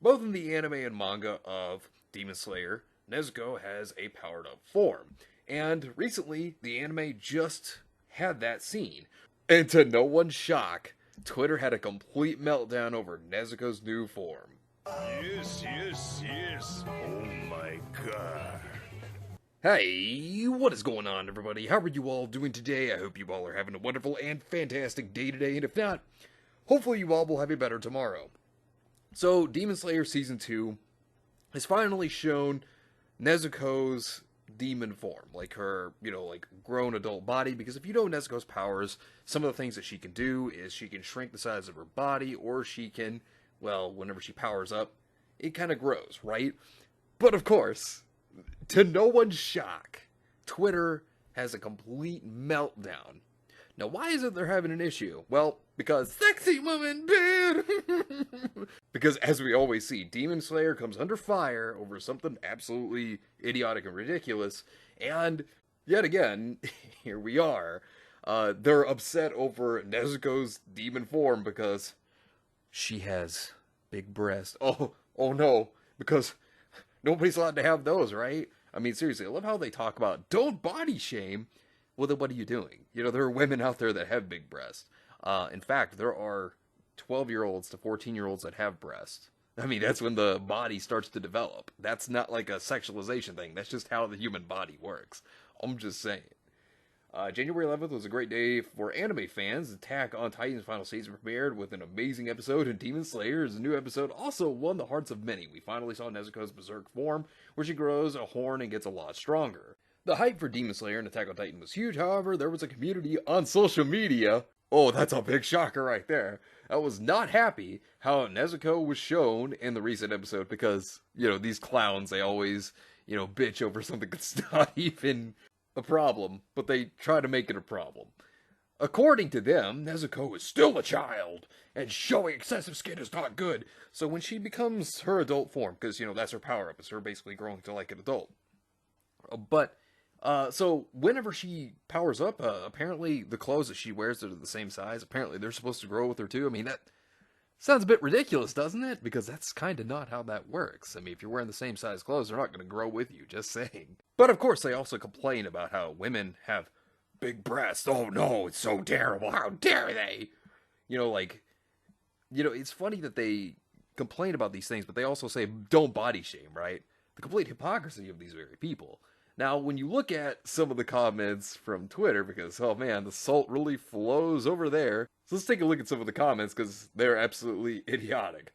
Both in the anime and manga of Demon Slayer, Nezuko has a powered up form. And recently, the anime just had that scene. And to no one's shock, Twitter had a complete meltdown over Nezuko's new form. Yes, yes, yes. Oh my god. Hey, what is going on, everybody? How are you all doing today? I hope you all are having a wonderful and fantastic day today, and if not, hopefully you all will have a better tomorrow. So, Demon Slayer Season 2 has finally shown Nezuko's demon form, like her, like grown adult body, because if you know Nezuko's powers, some of the things that she can do is she can shrink the size of her body, or she can, well, whenever she powers up, it kind of grows, right? But of course, to no one's shock, Twitter has a complete meltdown. Now, why is it they're having an issue? Well, because sexy woman bad! Because as we always see, Demon Slayer comes under fire over something absolutely idiotic and ridiculous, and yet again, here we are. They're upset over Nezuko's demon form because she has big breasts. Oh no, because nobody's allowed to have those, right? I mean, seriously, I love how they talk about don't body shame. Well, then what are you doing? There are women out there that have big breasts. In fact, there are 12-year-olds to 14-year-olds that have breasts. I mean, that's when the body starts to develop. That's not like a sexualization thing. That's just how the human body works. I'm just saying. January 11th was a great day for anime fans. Attack on Titan's final season premiered with an amazing episode, and Demon Slayer's new episode also won the hearts of many. We finally saw Nezuko's berserk form, where she grows a horn and gets a lot stronger. The hype for Demon Slayer and Attack on Titan was huge, however, there was a community on social media. Oh, that's a big shocker right there. I was not happy how Nezuko was shown in the recent episode because, these clowns, they always, bitch over something that's not even a problem, but they try to make it a problem. According to them, Nezuko is still a child, and showing excessive skin is not good. So when she becomes her adult form, because, that's her power-up, it's her basically growing to like an adult. So whenever she powers up, apparently the clothes that she wears are the same size. Apparently they're supposed to grow with her too. I mean, that sounds a bit ridiculous, doesn't it? Because that's kind of not how that works. I mean, if you're wearing the same size clothes, they're not going to grow with you, just saying. But of course, they also complain about how women have big breasts. Oh no, it's so terrible. How dare they? It's funny that they complain about these things, but they also say don't body shame, right? The complete hypocrisy of these very people. Now, when you look at some of the comments from Twitter, because, oh man, the salt really flows over there. So let's take a look at some of the comments, because they're absolutely idiotic.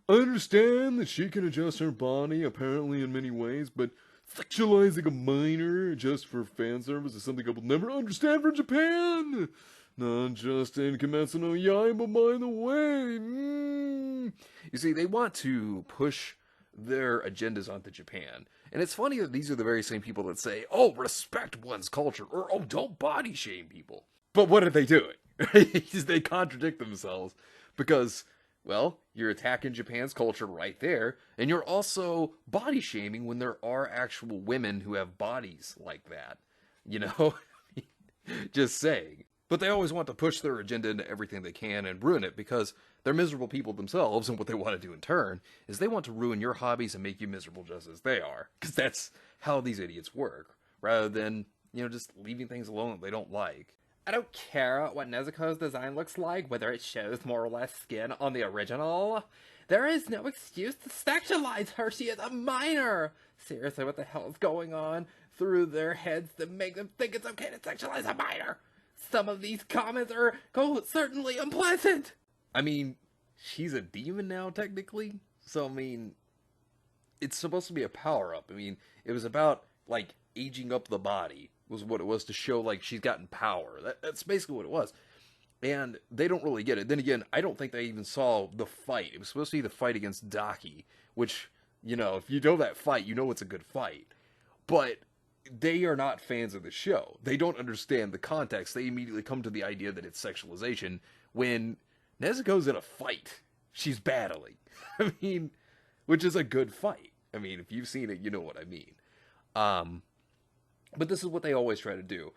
I understand that she can adjust her body, apparently in many ways, but sexualizing a minor just for fan service is something I will never understand for Japan! Not just in Kimetsu no Yaiba, by the way! You see, they want to push their agendas onto Japan. And it's funny that these are the very same people that say, oh, respect one's culture, or oh, don't body shame people. But what are they doing? They contradict themselves because, well, you're attacking Japan's culture right there, and you're also body shaming when there are actual women who have bodies like that. Just saying. But they always want to push their agenda into everything they can and ruin it because they're miserable people themselves, and what they want to do in turn is they want to ruin your hobbies and make you miserable just as they are. Because that's how these idiots work, rather than, just leaving things alone that they don't like. I don't care what Nezuko's design looks like, whether it shows more or less skin on the original. There is no excuse to sexualize her, she is a minor! Seriously, what the hell is going on through their heads to make them think it's okay to sexualize a minor? Some of these comments are certainly unpleasant! I mean, she's a demon now, technically. So, I mean, it's supposed to be a power-up. I mean, it was about, like, aging up the body, was what it was, to show, like, she's gotten power. That's basically what it was. And they don't really get it. Then again, I don't think they even saw the fight. It was supposed to be the fight against Daki, which, if you know that fight, you know it's a good fight. But they are not fans of the show. They don't understand the context. They immediately come to the idea that it's sexualization when Nezuko's in a fight. She's battling. I mean, which is a good fight. I mean, if you've seen it, you know what I mean. But this is what they always try to do.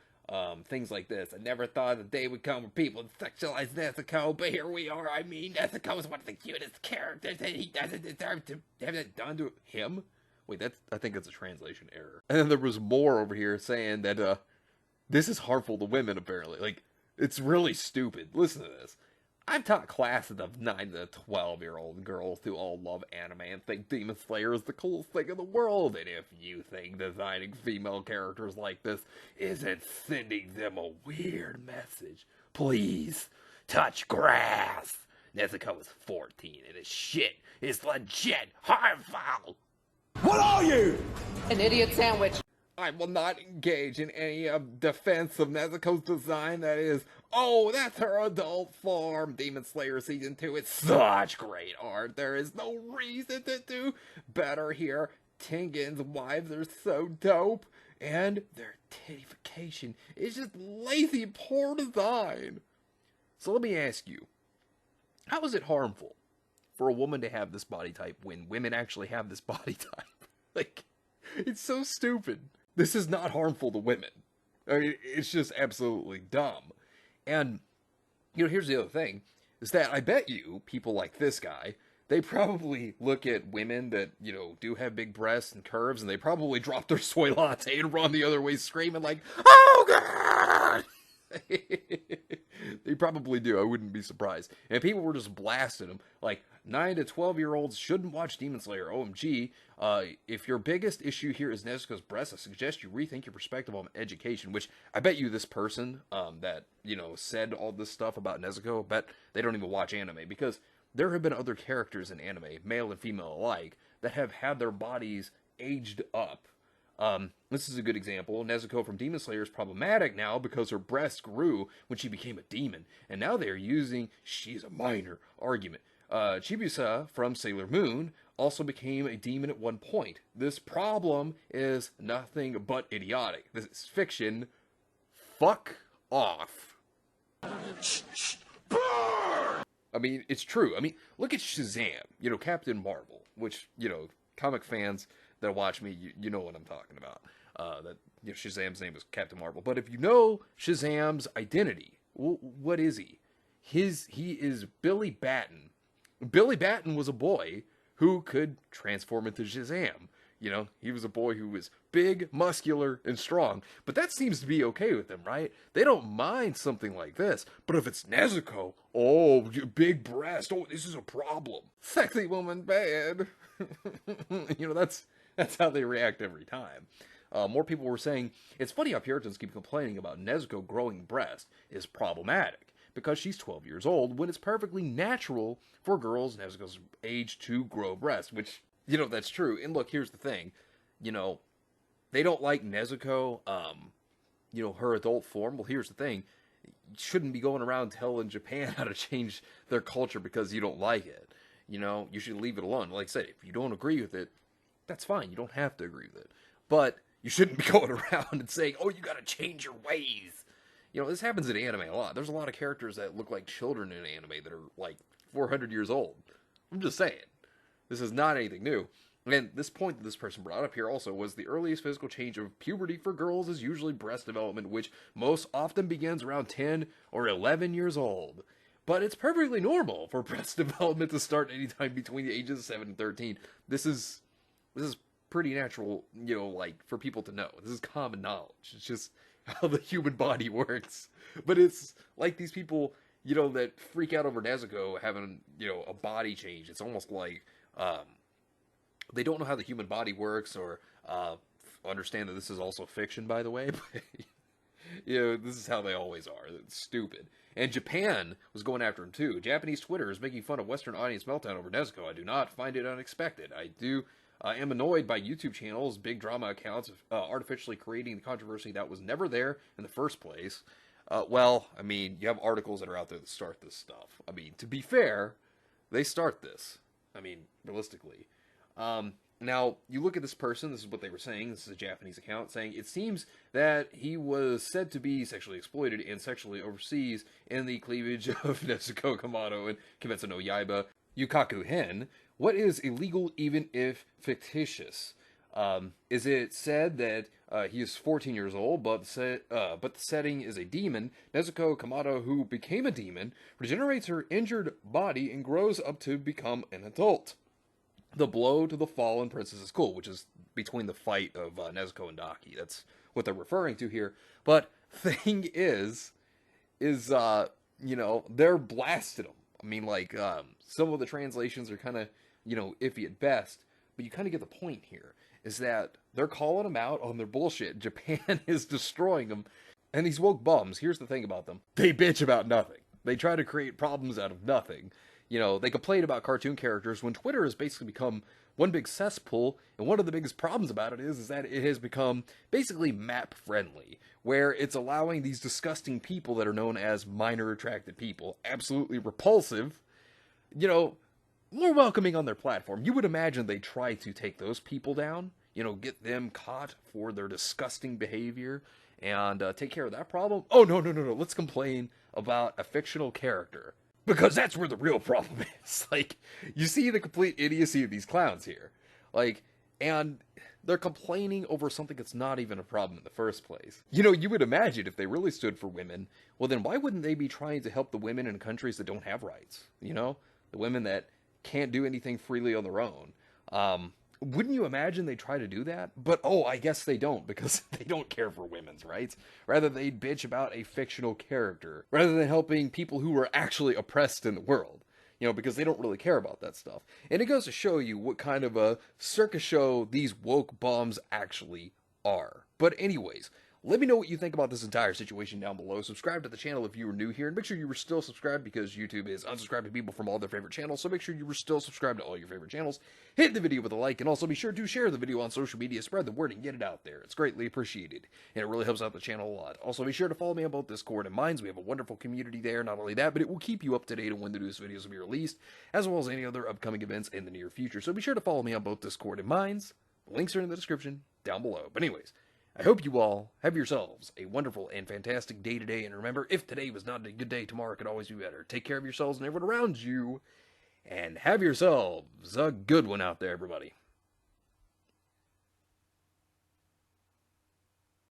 things like this. I never thought the day would come where people would sexualize Nezuko, but here we are. I mean, Nezuko is one of the cutest characters, and he doesn't deserve to have that done to him. Wait, I think that's a translation error. And then there was more over here saying that, this is harmful to women, apparently. Like, it's really stupid. Listen to this. I've taught classes of 9 to 12-year-old girls who all love anime and think Demon Slayer is the coolest thing in the world. And if you think designing female characters like this isn't sending them a weird message, please touch grass. Nezuko is 14 and his shit is legit harmful. What are you? An idiot sandwich. I will not engage in any defense of Nezuko's design. That is, oh, that's her adult form. Demon Slayer Season 2 is such great art. There is no reason to do better here. Tengen's wives are so dope. And their tittification is just lazy, poor design. So let me ask you, how is it harmful for a woman to have this body type when women actually have this body type? Like, it's so stupid. This is not harmful to women. I mean, it's just absolutely dumb. And, you know, here's the other thing, is that I bet you, people like this guy, they probably look at women that, you know, do have big breasts and curves, and they probably drop their soy latte and run the other way screaming like, oh, God! They probably do. I wouldn't be surprised. And people were just blasting him. Like, 9 to 12-year-olds shouldn't watch Demon Slayer. OMG. If your biggest issue here is Nezuko's breasts, I suggest you rethink your perspective on education, which I bet you this person that, you know, said all this stuff about Nezuko, I bet they don't even watch anime, because there have been other characters in anime, male and female alike, that have had their bodies aged up. This is a good example. Nezuko from Demon Slayer is problematic now because her breasts grew when she became a demon, and now they are using she's a minor argument. Chibiusa from Sailor Moon also became a demon at one point. This problem is nothing but idiotic. This is fiction. Fuck off. I mean, it's true. I mean, look at Shazam, you know, Captain Marvel, which, you know, comic fans that watch me, you know what I'm talking about. That, you know, Shazam's name is Captain Marvel. But if you know Shazam's identity, what is he? He is Billy Batten. Billy Batten was a boy who could transform into Shazam. You know, he was a boy who was big, muscular, and strong. But that seems to be okay with them, right? They don't mind something like this. But if it's Nezuko, oh, big breast, oh, this is a problem. Sexy woman bad. You know, that's how they react every time. More people were saying, it's funny how Puritans keep complaining about Nezuko growing breast is problematic, because she's 12 years old when it's perfectly natural for girls Nezuko's age to grow breasts, which, you know, that's true. And look, here's the thing, you know, they don't like Nezuko, you know, her adult form. Well, here's the thing, you shouldn't be going around telling Japan how to change their culture because you don't like it. You know, you should leave it alone. Like I said, if you don't agree with it, that's fine. You don't have to agree with it. But you shouldn't be going around and saying, oh, you gotta change your ways. You know, this happens in anime a lot. There's a lot of characters that look like children in anime that are like 400 years old. I'm just saying. This is not anything new. And this point that this person brought up here also was the earliest physical change of puberty for girls is usually breast development, which most often begins around 10 or 11 years old. But it's perfectly normal for breast development to start anytime between the ages of 7 and 13. This is pretty natural, you know, like, for people to know. This is common knowledge. It's just how the human body works. But it's like these people, you know, that freak out over Nezuko having, you know, a body change. It's almost like they don't know how the human body works, or understand that this is also fiction, by the way. But, you know, this is how they always are. It's stupid. And Japan was going after him too. Japanese Twitter is making fun of Western audience meltdown over Nezuko. I do not find it unexpected. I am annoyed by YouTube channels, big drama accounts, artificially creating the controversy that was never there in the first place. Well, I mean, you have articles that are out there that start this stuff. I mean, to be fair, they start this. I mean, realistically. Now, you look at this person, this is what they were saying, this is a Japanese account, saying, it seems that he was said to be sexually exploited and sexually overseas in the cleavage of Nezuko Kamado and Kimetsu no Yaiba Yukaku Hen. What is illegal even if fictitious? Is it said that he is 14 years old, but the setting is a demon? Nezuko Kamado, who became a demon, regenerates her injured body and grows up to become an adult. The blow to the fallen princess is cool, which is between the fight of Nezuko and Daki. That's what they're referring to here. But thing is they're blasted them. I mean, like, some of the translations are kind of, iffy at best, but you kind of get the point here, is that they're calling them out on their bullshit. Japan is destroying them, and these woke bums, here's the thing about them, they bitch about nothing. They try to create problems out of nothing. They complain about cartoon characters when Twitter has basically become one big cesspool, and one of the biggest problems about it is that it has become basically map friendly, where it's allowing these disgusting people that are known as minor attracted people, absolutely repulsive, more welcoming on their platform. You would imagine they try to take those people down, get them caught for their disgusting behavior and take care of that problem. Oh, no, let's complain about a fictional character. Because that's where the real problem is. Like, you see the complete idiocy of these clowns here. Like, and they're complaining over something that's not even a problem in the first place. You would imagine if they really stood for women, well then why wouldn't they be trying to help the women in countries that don't have rights? The women that can't do anything freely on their own. Wouldn't you imagine they try to do that? But, I guess they don't, because they don't care for women's rights. Rather, they'd bitch about a fictional character, rather than helping people who are actually oppressed in the world. Because they don't really care about that stuff. And it goes to show you what kind of a circus show these woke bombs actually are. But anyways, let me know what you think about this entire situation down below. Subscribe to the channel if you are new here, and make sure you are still subscribed, because YouTube is unsubscribing people from all their favorite channels, so make sure you are still subscribed to all your favorite channels. Hit the video with a like, and also be sure to share the video on social media, spread the word, and get it out there. It's greatly appreciated, and it really helps out the channel a lot. Also, be sure to follow me on both Discord and Minds. We have a wonderful community there. Not only that, but it will keep you up to date on when the newest videos will be released, as well as any other upcoming events in the near future. So be sure to follow me on both Discord and Minds. The links are in the description down below. But anyways, I hope you all have yourselves a wonderful and fantastic day today, and remember, if today was not a good day, tomorrow could always be better. Take care of yourselves and everyone around you, and have yourselves a good one out there, everybody.